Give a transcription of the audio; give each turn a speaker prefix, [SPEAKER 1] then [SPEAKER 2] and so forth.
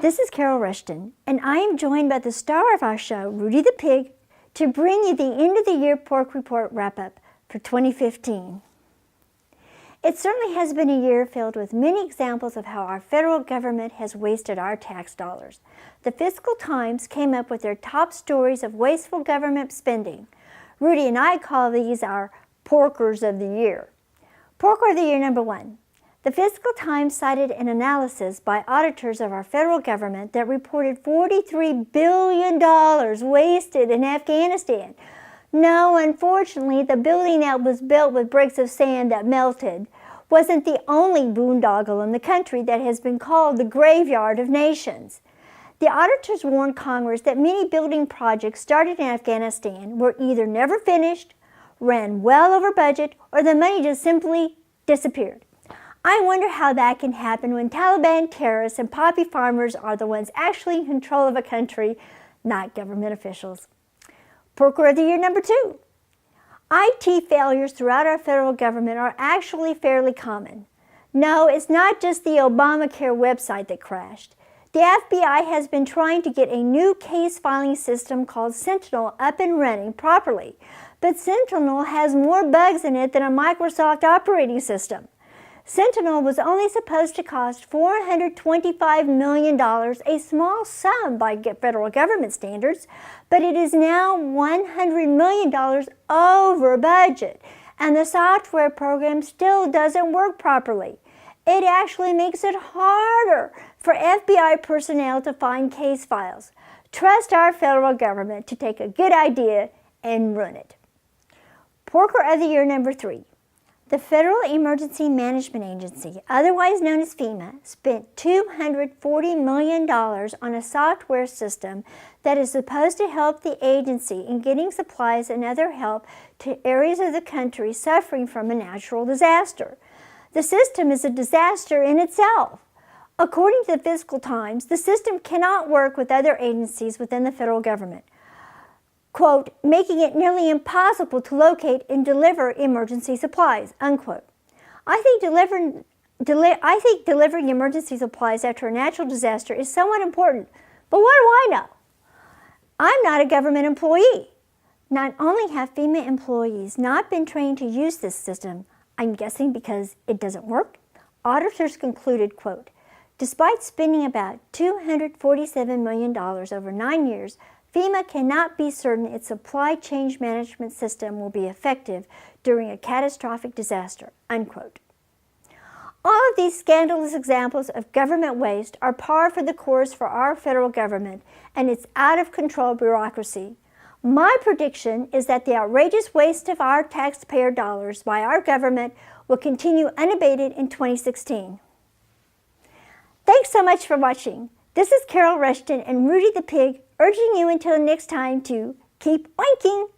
[SPEAKER 1] This is Carol Rushton, and I am joined by the star of our show, Rooty the Pig, to bring you the end of the year pork report wrap-up for 2015. It certainly has been a year filled with many examples of how our federal government has wasted our tax dollars. The Fiscal Times came up with their top stories of wasteful government spending. Rooty and I call these our Porkers of the Year. Porker of the Year number 1. The Fiscal Times cited an analysis by auditors of our federal government that reported $43 billion wasted in Afghanistan. No, unfortunately, the building that was built with bricks of sand that melted wasn't the only boondoggle in the country that has been called the graveyard of nations. The auditors warned Congress that many building projects started in Afghanistan were either never finished, ran well over budget, or the money just simply disappeared. I wonder how that can happen when Taliban terrorists and poppy farmers are the ones actually in control of a country, not government officials. Porker of the Year number 2. IT failures throughout our federal government are actually fairly common. No, it's not just the Obamacare website that crashed. The FBI has been trying to get a new case filing system called Sentinel up and running properly, but Sentinel has more bugs in it than a Microsoft operating system. Sentinel was only supposed to cost $425 million, a small sum by federal government standards, but it is now $100 million over budget, and the software program still doesn't work properly. It actually makes it harder for FBI personnel to find case files. Trust our federal government to take a good idea and run it. Porker of the Year number 3. The Federal Emergency Management Agency, otherwise known as FEMA, spent $240 million on a software system that is supposed to help the agency in getting supplies and other help to areas of the country suffering from a natural disaster. The system is a disaster in itself. According to the Fiscal Times, the system cannot work with other agencies within the federal government, quote, making it nearly impossible to locate and deliver emergency supplies, unquote. I think delivering emergency supplies after a natural disaster is somewhat important, but what do I know? I'm not a government employee. Not only have FEMA employees not been trained to use this system, I'm guessing because it doesn't work, auditors concluded, quote, despite spending about $247 million over 9 years, FEMA cannot be certain its supply chain management system will be effective during a catastrophic disaster, unquote. All of these scandalous examples of government waste are par for the course for our federal government and its out-of-control bureaucracy. My prediction is that the outrageous waste of our taxpayer dollars by our government will continue unabated in 2016. Thanks so much for watching. This is Carol Rushton and Rooty the Pig, urging you until next time to keep oinking.